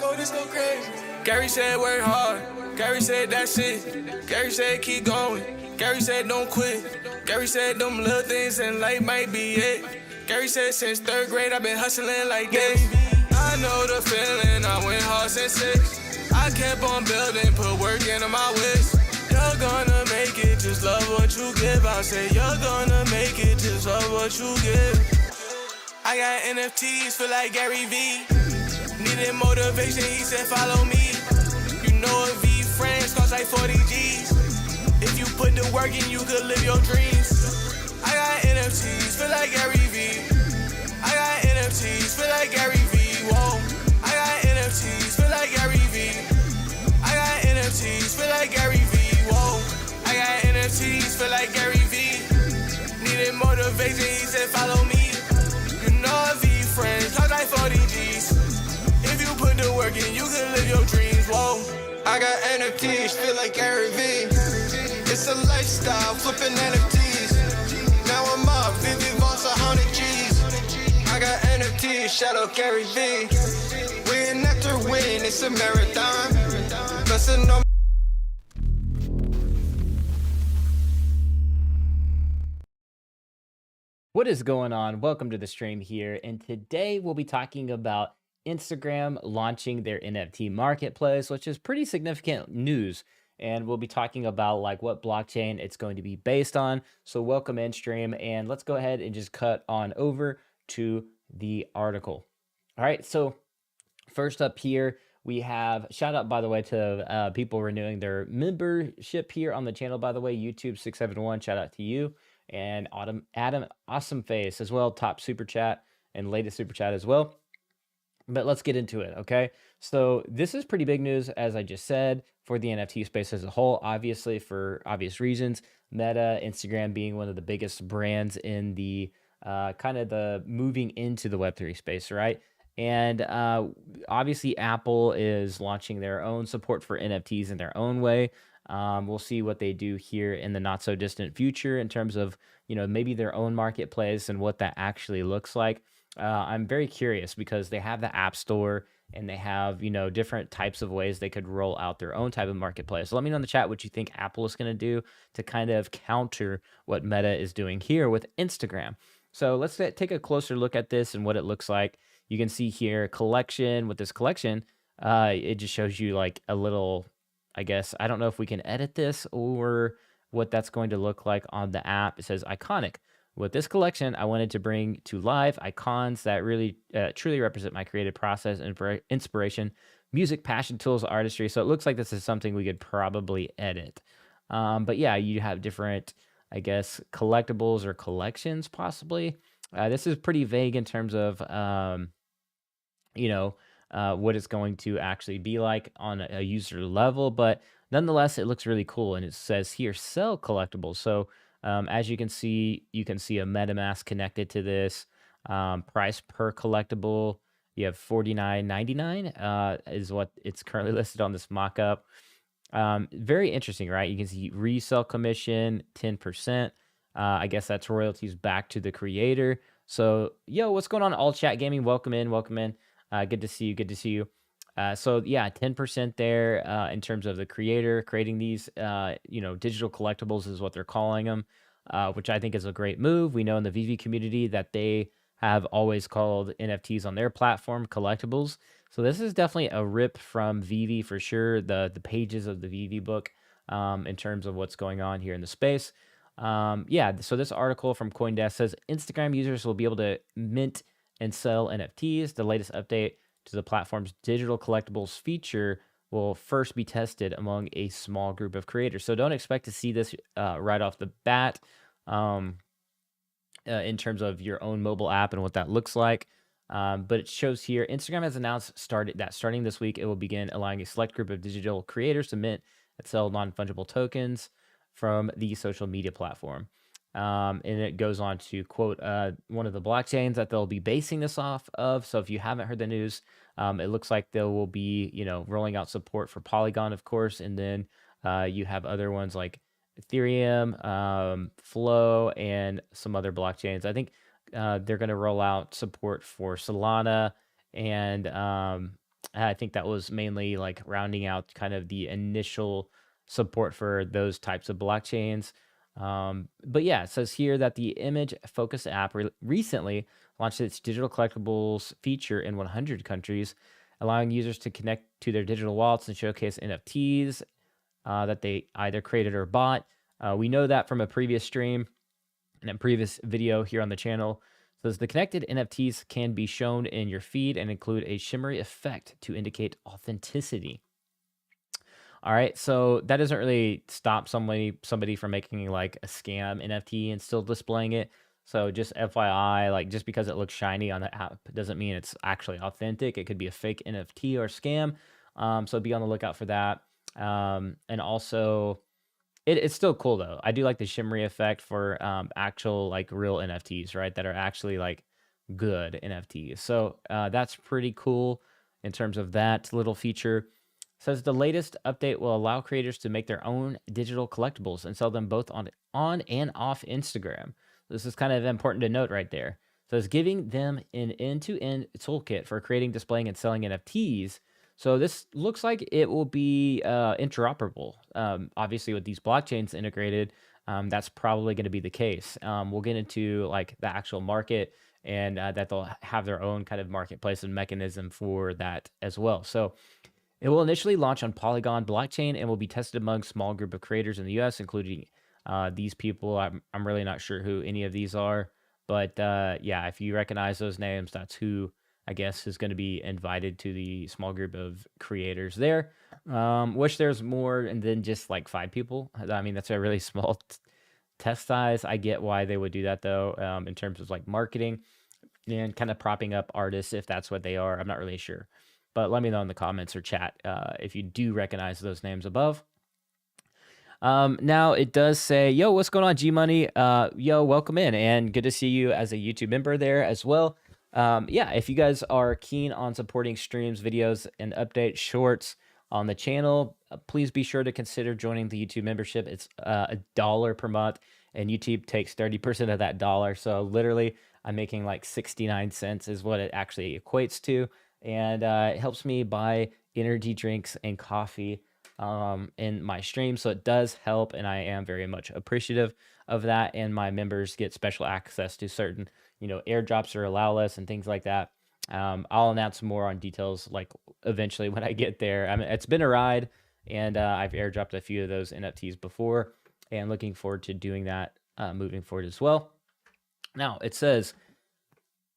go, this go crazy. Gary said work hard. Gary said that's it. Gary said keep going. Gary said don't quit. Gary said them little things in life might be it. Gary said since 3rd grade I've been hustling like this. I know the feeling, I went hard since 6. I kept on building, put work into my wish. You're gonna make it, just love what you give. I say you're gonna make it, just love what you give. I got NFTs, feel like Gary V. Needed motivation, he said follow me. You know a V friends cost like 40 G's. If you put the work in, you could live your dreams. I got NFTs, feel like Gary V. I got NFTs, feel like Gary V. Whoa. I got NFTs, feel like Gary V. I got NFTs, feel like Gary V. Whoa. I got NFTs, feel like Gary V. Needed motivation, he said follow me. You know a V friends cost like 40 G's. If you put the work in, you can live your dreams. Whoa. I got NFTs, feel like Gary V. It's a lifestyle, flipping NFTs. Now I'm up, Vivi Voss 100 G's. I got NFTs, shout out Gary V. Win after win, it's a marathon. Listen on. What is going on? Welcome to the stream here, and today we'll be talking about Instagram launching their NFT marketplace, which is pretty significant news. And we'll be talking about like what blockchain it's going to be based on. So welcome in stream, and let's go ahead and just cut on over to the article. All right, so first up here, we have shout out, by the way, to people renewing their membership here on the channel. By the way, YouTube 671, shout out to you. And Adam Awesome Face as well, top super chat and latest super chat as well. But let's get into it, okay? So this is pretty big news, as I just said, for the NFT space as a whole, obviously for obvious reasons. Meta, Instagram being one of the biggest brands in the kind of the moving into the Web3 space, right? And obviously Apple is launching their own support for NFTs in their own way. We'll see what they do here in the not so distant future in terms of, you know, maybe their own marketplace and what that actually looks like. I'm very curious because they have the App Store and they have, you know, different types of ways they could roll out their own type of marketplace. So let me know in the chat what you think Apple is going to do to kind of counter what Meta is doing here with Instagram. So let's take a closer look at this and what it looks like. You can see here collection. With this collection, it just shows you like a little, I guess, I don't know if we can edit this or what that's going to look like on the app. It says iconic. With this collection, I wanted to bring to life icons that really truly represent my creative process and inspiration, music, passion, tools, artistry. So it looks like this is something we could probably edit. But yeah, you have different, I guess, collectibles or collections possibly. This is pretty vague in terms of, you know, what it's going to actually be like on a user level, but nonetheless, it looks really cool. And it says here, sell collectibles. So as you can see a MetaMask connected to this. Price per collectible, you have $49.99 is what it's currently listed on this mock-up. Very interesting, right? You can see resale commission, 10%. I guess that's royalties back to the creator. So, yo, what's going on? All Chat Gaming, welcome in, welcome in. Good to see you. Good to see you. So yeah, 10% there in terms of the creator creating these, you know, digital collectibles is what they're calling them, which I think is a great move. We know in the VV community that they have always called NFTs on their platform collectibles. So this is definitely a rip from VV for sure. The pages of the VV book in terms of what's going on here in the space. Yeah, so this article from CoinDesk says Instagram users will be able to mint and sell NFTs. The latest update to the platform's digital collectibles feature will first be tested among a small group of creators. So don't expect to see this right off the bat in terms of your own mobile app and what that looks like. But it shows here, Instagram has announced starting this week, it will begin allowing a select group of digital creators to mint and sell non-fungible tokens from the social media platform. And it goes on to quote one of the blockchains that they'll be basing this off of. So if you haven't heard the news, it looks like they will be, you know, rolling out support for Polygon, of course, and then you have other ones like Ethereum, Flow, and some other blockchains. I think they're going to roll out support for Solana and I think that was mainly like rounding out kind of the initial support for those types of blockchains. But yeah, it says here that the image focus app recently launched its digital collectibles feature in 100 countries, allowing users to connect to their digital wallets and showcase NFTs that they either created or bought. We know that from a previous stream and a previous video here on the channel. Says the connected NFTs can be shown in your feed and include a shimmery effect to indicate authenticity. All right, so that doesn't really stop somebody from making like a scam NFT and still displaying it. So just FYI, like just because it looks shiny on the app doesn't mean it's actually authentic. It could be a fake NFT or scam. So be on the lookout for that. And also, it's still cool though. I do like the shimmery effect for actual like real NFTs, right? That are actually like good NFTs. So that's pretty cool in terms of that little feature. Says the latest update will allow creators to make their own digital collectibles and sell them both on and off Instagram. This is kind of important to note right there. So it's giving them an end-to-end toolkit for creating, displaying, and selling NFTs. So this looks like it will be interoperable. Obviously, with these blockchains integrated, that's probably going to be the case. We'll get into like the actual market and that they'll have their own kind of marketplace and mechanism for that as well. So it will initially launch on Polygon blockchain and will be tested among a small group of creators in the US, including these people. I'm really not sure who any of these are, but yeah, if you recognize those names, that's who I guess is going to be invited to the small group of creators there. Wish there's more and then just like 5 people. I mean, that's a really small test size. I get why they would do that though, in terms of like marketing and kind of propping up artists if that's what they are. I'm not really sure. But let me know in the comments or chat if you do recognize those names above. Now it does say, yo, what's going on, G Money? Yo, welcome in and good to see you as a YouTube member there as well. Yeah, if you guys are keen on supporting streams, videos, and update shorts on the channel, please be sure to consider joining the YouTube membership. It's $1 per month and YouTube takes 30% of that dollar. So literally I'm making like 69 cents is what it actually equates to. And it helps me buy energy drinks and coffee in my stream. So it does help, and I am very much appreciative of that. And my members get special access to certain, airdrops or allow lists and things like that. I'll announce more on details like eventually when I get there. I mean, it's been a ride, and I've airdropped a few of those NFTs before, and looking forward to doing that moving forward as well. Now it says,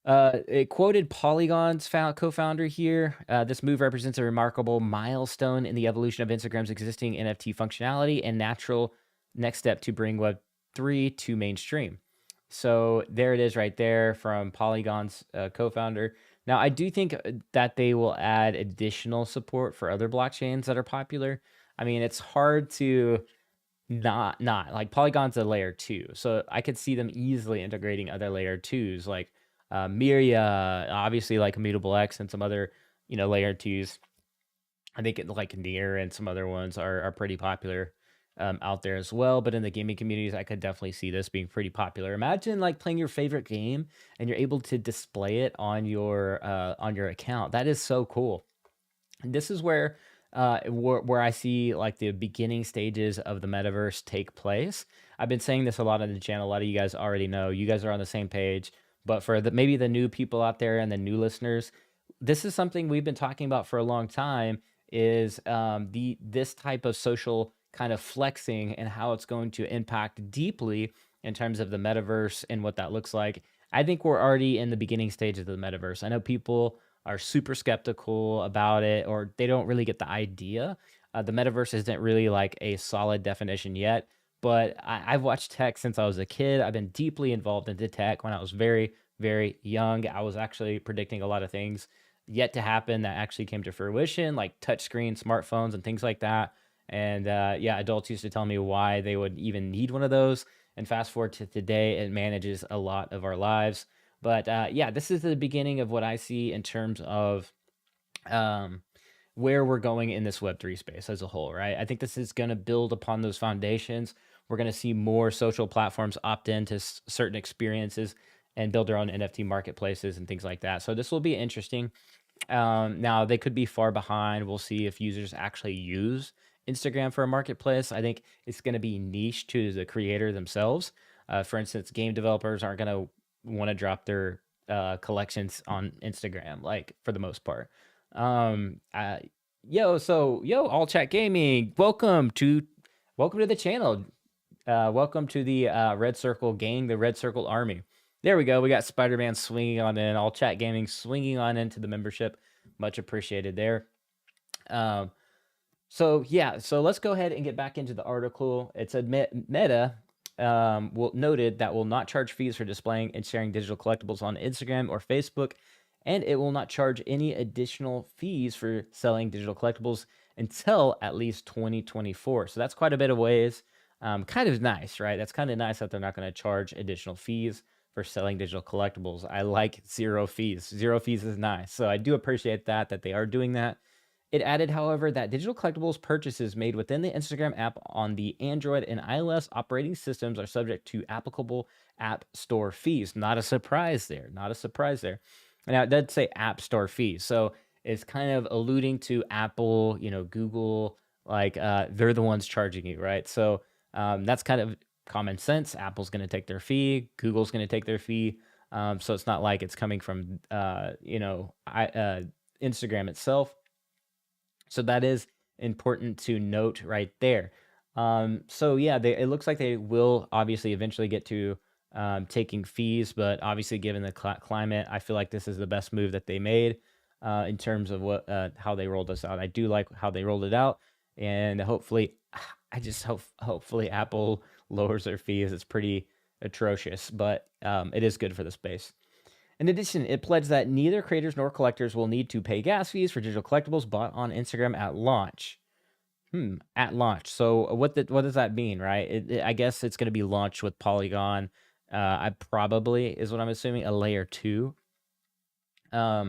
it quoted Polygon's co-founder here. This move represents a remarkable milestone in the evolution of Instagram's existing NFT functionality and natural next step to bring Web3 to mainstream. So there it is right there from Polygon's co-founder. Now, I do think that they will add additional support for other blockchains that are popular. I mean, it's hard to not like Polygon's a layer 2. So I could see them easily integrating other layer 2s like Miria, obviously like Immutable X and some other, layer 2s. I think like Near and some other ones are pretty popular out there as well. But in the gaming communities, I could definitely see this being pretty popular. Imagine like playing your favorite game and you're able to display it on your account. That is so cool. And this is where I see like the beginning stages of the metaverse take place. I've been saying this a lot on the channel. A lot of you guys already know. You guys are on the same page. But for maybe the new people out there and the new listeners, this is something we've been talking about for a long time, is this type of social kind of flexing and how it's going to impact deeply in terms of the metaverse and what that looks like. I think we're already in the beginning stages of the metaverse. I know people are super skeptical about it, or they don't really get the idea. The metaverse isn't really like a solid definition yet. But I've watched tech since I was a kid. I've been deeply involved into tech when I was very, very young. I was actually predicting a lot of things yet to happen that actually came to fruition, like touchscreen smartphones and things like that. And yeah, adults used to tell me why they would even need one of those. And fast forward to today, it manages a lot of our lives. But yeah, this is the beginning of what I see in terms of where we're going in this Web3 space as a whole, right? I think this is going to build upon those foundations. We're going to see more social platforms opt into certain experiences and build their own NFT marketplaces and things like that. So this will be interesting. Now they could be far behind. We'll see if users actually use Instagram for a marketplace. I think it's going to be niche to the creator themselves. For instance, game developers aren't going to want to drop their collections on Instagram, like for the most part. Um, uh, yo, all chat gaming, welcome to the channel. Welcome to the Red Circle gang, the Red Circle army. There we go. We got Spider-Man swinging on in, all chat gaming swinging on into the membership. Much appreciated there. Um, so yeah, so let's go ahead and get back into the article. It said Meta noted that will not charge fees for displaying and sharing digital collectibles on Instagram or Facebook, and it will not charge any additional fees for selling digital collectibles until at least 2024. So that's quite a bit of ways. Kind of nice, right? That's kind of nice that they're not going to charge additional fees for selling digital collectibles. I like zero fees. Zero fees is nice. So I do appreciate that they are doing that. It added, however, that digital collectibles purchases made within the Instagram app on the Android and iOS operating systems are subject to applicable app store fees. Not a surprise there. Not a surprise there. Now, it does say app store fees. So it's kind of alluding to Apple, Google, like they're the ones charging you, right? So that's kind of common sense. Apple's going to take their fee. Google's going to take their fee. So it's not like it's coming from, Instagram itself. So that is important to note right there. So yeah, it looks like they will obviously eventually get to taking fees, but obviously given the climate, I feel like this is the best move that they made in terms of how they rolled this out. I do like how they rolled it out, and hopefully, hopefully Apple lowers their fees. It's pretty atrocious, but it is good for the space. In addition, it pledged that neither creators nor collectors will need to pay gas fees for digital collectibles bought on Instagram at launch. At launch. So what does that mean, right? I guess it's going to be launched with Polygon. I probably is what I'm assuming, a layer 2. Now,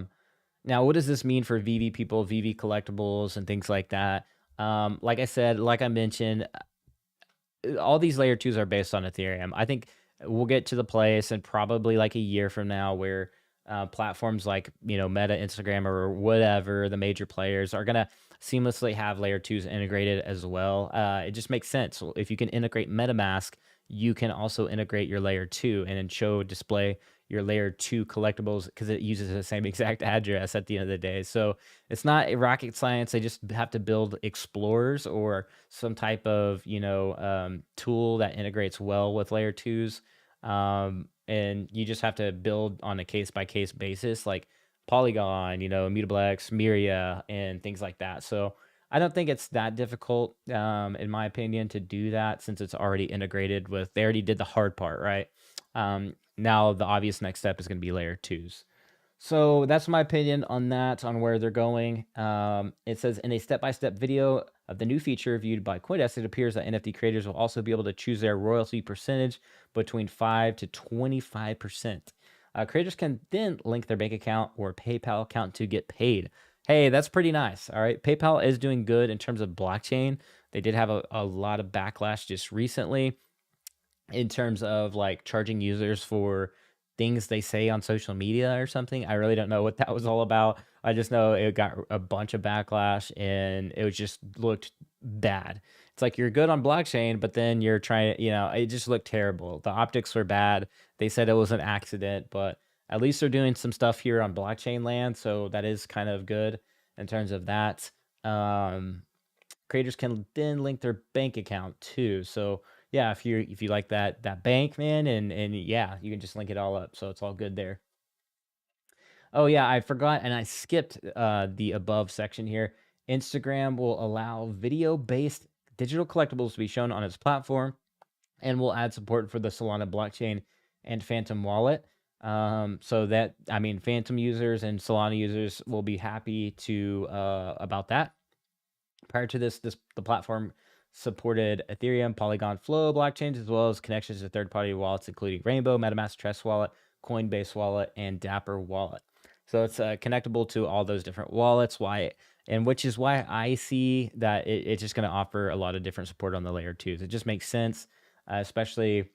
what does this mean for VV people, VV collectibles, and things like that? Like I said, like I mentioned, all these layer 2s are based on Ethereum. I think we'll get to the place and probably like a year from now where platforms like Meta, Instagram, or whatever, the major players are gonna seamlessly have layer 2s integrated as well. It just makes sense. If you can integrate MetaMask, you can also integrate your layer 2 and then display your layer 2 collectibles because it uses the same exact address at the end of the day. So it's not rocket science. They just have to build explorers or some type of tool that integrates well with layer 2s. And you just have to build on a case by case basis, like Polygon, Immutable-X, Miria, and things like that. So I don't think it's that difficult, in my opinion, to do that since it's already integrated with. They already did the hard part, right? Now the obvious next step is going to be layer 2s. So that's my opinion on that, on where they're going. It says in a step-by-step video of the new feature viewed by CoinDesk, it appears that NFT creators will also be able to choose their royalty percentage between 5 to 25%. Creators can then link their bank account or PayPal account to get paid. Hey, that's pretty nice. All right. PayPal is doing good in terms of blockchain. They did have a lot of backlash just recently in terms of like charging users for things they say on social media or something. I really don't know what that was all about. I just know it got a bunch of backlash and it just looked bad. It's like you're good on blockchain, but then you're trying, it just looked terrible. The optics were bad. They said it was an accident, but at least they're doing some stuff here on blockchain land. So that is kind of good in terms of that. Creators can then link their bank account too. So yeah, if you like that bank, man, and yeah, you can just link it all up. So it's all good there. Oh yeah, I forgot and I skipped the above section here. Instagram will allow video-based digital collectibles to be shown on its platform and will add support for the Solana blockchain and Phantom wallet. So that, Phantom users and Solana users will be happy to about that. Prior to this, the platform supported Ethereum, Polygon, Flow blockchains, as well as connections to third-party wallets, including Rainbow, MetaMask, Trust Wallet, Coinbase Wallet, and Dapper Wallet. So it's connectable to all those different wallets. Which is why I see that it's just going to offer a lot of different support on the layer 2s. It just makes sense, especially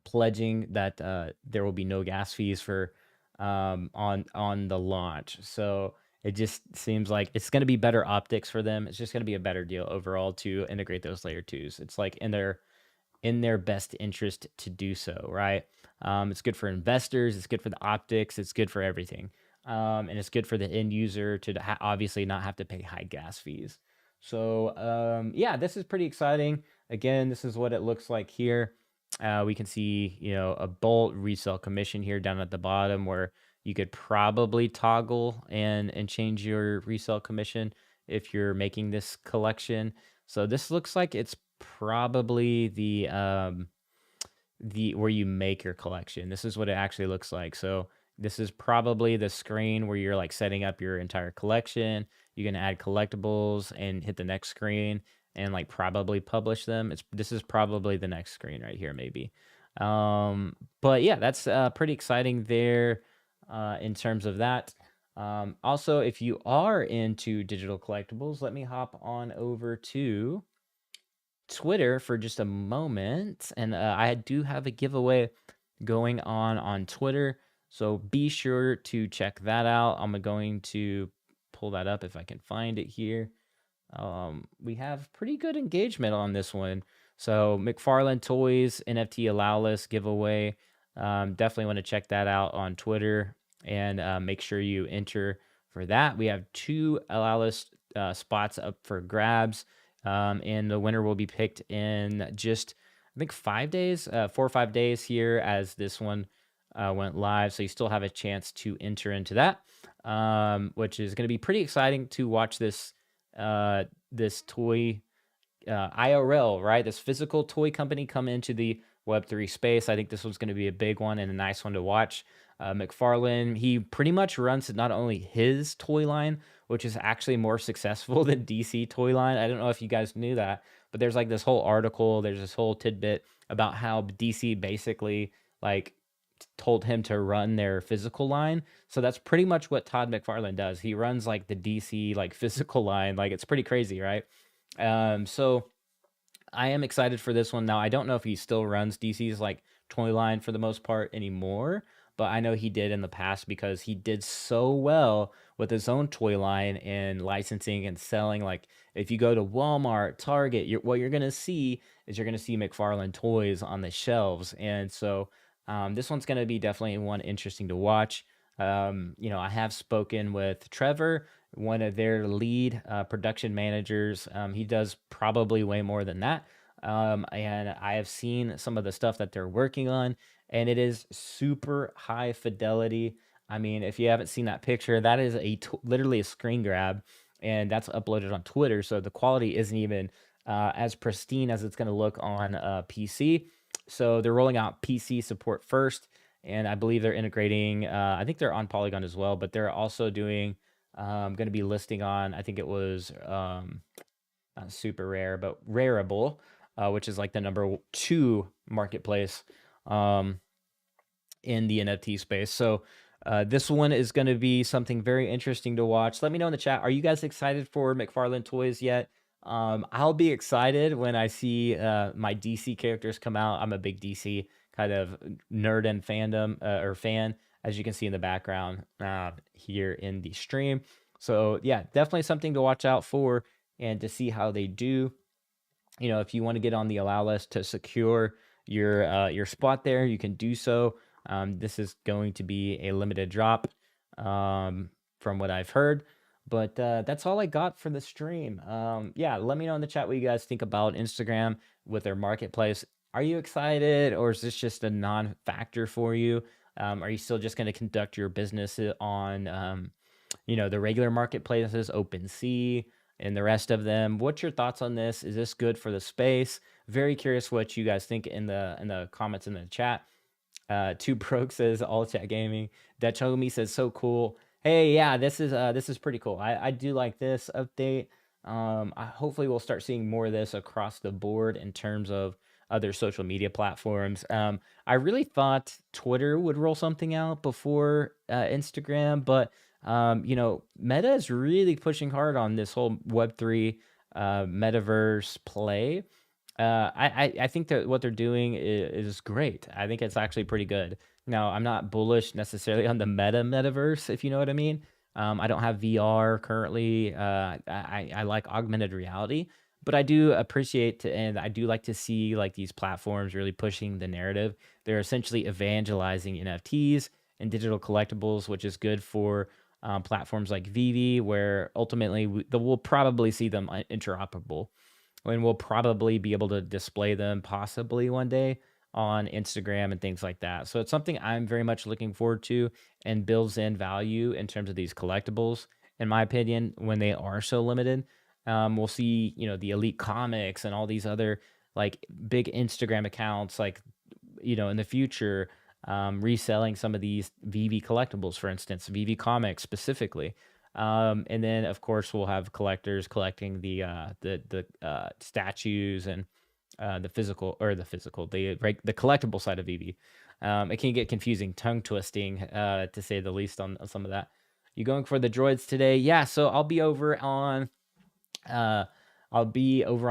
pledging that there will be no gas fees for on the launch. So it just seems like it's going to be better optics for them. It's just going to be a better deal overall to integrate those layer twos. It's like in their best interest to do so, right? It's good for investors, it's good for the optics, it's good for everything. And it's good for the end user to obviously not have to pay high gas fees. So yeah, this is pretty exciting. Again, this is what it looks like here. We can see, a bolt resale commission here down at the bottom where you could probably toggle and change your resale commission if you're making this collection. So this looks like it's probably the where you make your collection. This is what it actually looks like. So this is probably the screen where you're like setting up your entire collection. You can add collectibles and hit the next screen and like probably publish them. This is probably the next screen right here, maybe. But yeah, that's pretty exciting there in terms of that. Also, if you are into digital collectibles, let me hop on over to Twitter for just a moment, and I do have a giveaway going on Twitter, so be sure to check that out. I'm going to pull that up if I can find it here. We have pretty good engagement on this one. So McFarlane Toys NFT allow list giveaway. Definitely want to check that out on Twitter and make sure you enter for that. We have 2 allow list spots up for grabs. And the winner will be picked in just, I think, 5 days, 4 or 5 days here as this one went live. So you still have a chance to enter into that, which is going to be pretty exciting to watch this toy IRL, right? This physical toy company come into the Web3 space. I think this one's going to be a big one and a nice one to watch. McFarlane, he pretty much runs not only his toy line, which is actually more successful than DC toy line. I don't know if you guys knew that, but there's like this whole article, there's this whole tidbit about how DC basically like told him to run their physical line. So that's pretty much what Todd McFarlane does. He runs like the DC like physical line. Like it's pretty crazy, right? So I am excited for this one. Now, I don't know if he still runs DC's like toy line for the most part anymore, but I know he did in the past because he did so well with his own toy line and licensing and selling. Like if you go to Walmart, Target, what you're gonna see is you're gonna see McFarlane toys on the shelves. And so this one's gonna be definitely one interesting to watch. I have spoken with Trevor, one of their lead production managers. He does probably way more than that. And I have seen some of the stuff that they're working on, and it is super high fidelity. I mean, if you haven't seen that picture, that is literally a screen grab, and that's uploaded on Twitter. So the quality isn't even as pristine as it's going to look on PC. So they're rolling out PC support first, and I believe they're integrating. I think they're on Polygon as well, but they're also doing. Going to be listing on. I think it was not super rare, but Rareable, which is like the number 2 marketplace in the NFT space. So this one is going to be something very interesting to watch. Let me know in the chat. Are you guys excited for McFarlane Toys yet? I'll be excited when I see my DC characters come out. I'm a big DC kind of nerd and fandom or fan, as you can see in the background here in the stream. So yeah, definitely something to watch out for and to see how they do. If you want to get on the allow list to secure your spot there, you can do so. This is going to be a limited drop from what I've heard. But that's all I got for the stream. Yeah, let me know in the chat what you guys think about Instagram with their marketplace. Are you excited, or is this just a non-factor for you? Are you still just going to conduct your business on, the regular marketplaces, OpenSea, and the rest of them? What's your thoughts on this? Is this good for the space? Very curious what you guys think in the comments in the chat. Two Broke says all chat gaming. Dachomi says so cool. Hey, yeah, this is pretty cool. I do like this update. Hopefully we'll start seeing more of this across the board in terms of other social media platforms. I really thought Twitter would roll something out before Instagram, but Meta is really pushing hard on this whole Web3 metaverse play. I think that what they're doing is great. I think it's actually pretty good. Now, I'm not bullish necessarily on the metaverse, if you know what I mean. I don't have VR currently. I like augmented reality, but I do appreciate and I do like to see like these platforms really pushing the narrative. They're essentially evangelizing NFTs and digital collectibles, which is good for platforms like Vivi, where ultimately we'll probably see them interoperable, and we'll probably be able to display them possibly one day on Instagram and things like that. So it's something I'm very much looking forward to, and builds in value in terms of these collectibles, in my opinion, when they are so limited. We'll see, the elite comics and all these other like big Instagram accounts, like, in the future, reselling some of these VV collectibles, for instance, VV comics specifically. And then of course we'll have collectors collecting the statues and the collectible side of VV. It can get confusing, tongue twisting, to say the least, on some of that. You going for the droids today? Yeah. So I'll be over on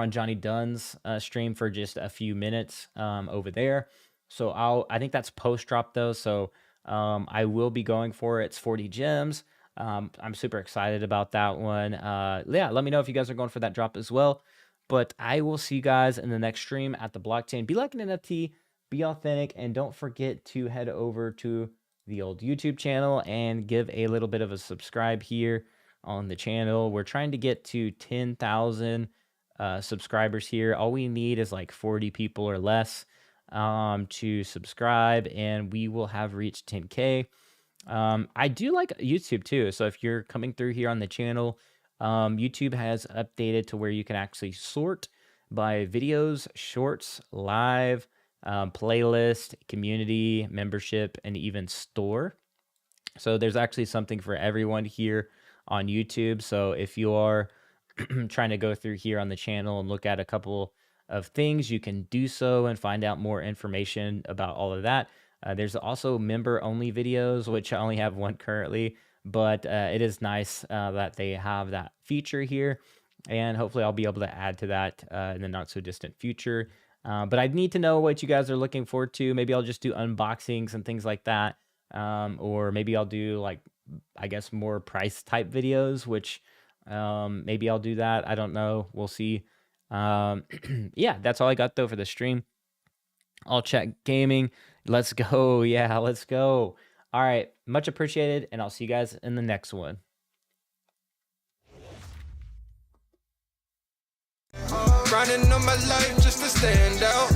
Johnny Dunn's stream for just a few minutes over there. So I think that's post drop though. So I will be going for it. It's 40 gems. I'm super excited about that one. Yeah, let me know if you guys are going for that drop as well. But I will see you guys in the next stream at the blockchain. Be like an NFT, be authentic, and don't forget to head over to the old YouTube channel and give a little bit of a subscribe here on the channel. We're trying to get to 10,000 subscribers here. All we need is like 40 people or less to subscribe, and we will have reached 10K. I do like YouTube too. So if you're coming through here on the channel, YouTube has updated to where you can actually sort by videos, shorts, live, playlist, community, membership, and even store. So there's actually something for everyone here on YouTube. So if you are trying to go through here on the channel and look at a couple of things, you can do so and find out more information about all of that. There's also member-only videos, which I only have one currently, but it is nice that they have that feature here, and hopefully I'll be able to add to that in the not-so-distant future. But I need to know what you guys are looking forward to. Maybe I'll just do unboxings and things like that, or maybe I'll do, like, I guess, more price-type videos, which maybe I'll do that. I don't know. We'll see. Yeah, that's all I got, though, for the stream. All Chat Gaming. Let's go. Yeah, let's go. All right. Much appreciated, and I'll see you guys in the next one. Grinding on my life just to stand out.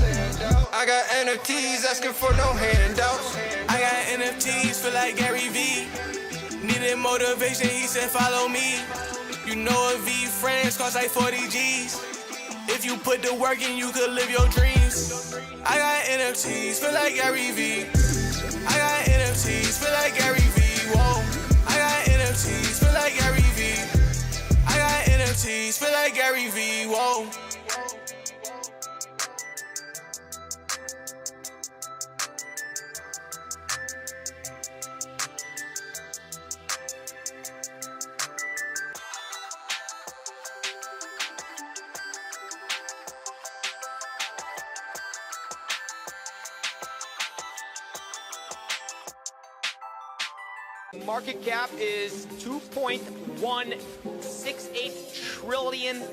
I got NFTs asking for no handouts. I got NFTs, feel like Gary V. Needed motivation, he said follow me. You know a V friends cost like 40 G's. If you put the work in, you could live your dreams. I got NFTs, feel like Gary V. I got NFTs, feel like Gary V. Whoa. I got NFTs, feel like Gary V. I got NFTs, feel like Gary V. Whoa. Market cap is $2.168 trillion.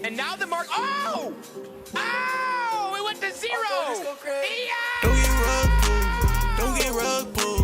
And now the market, oh! It went to zero! Don't get rug pulled. Don't get rug pulled.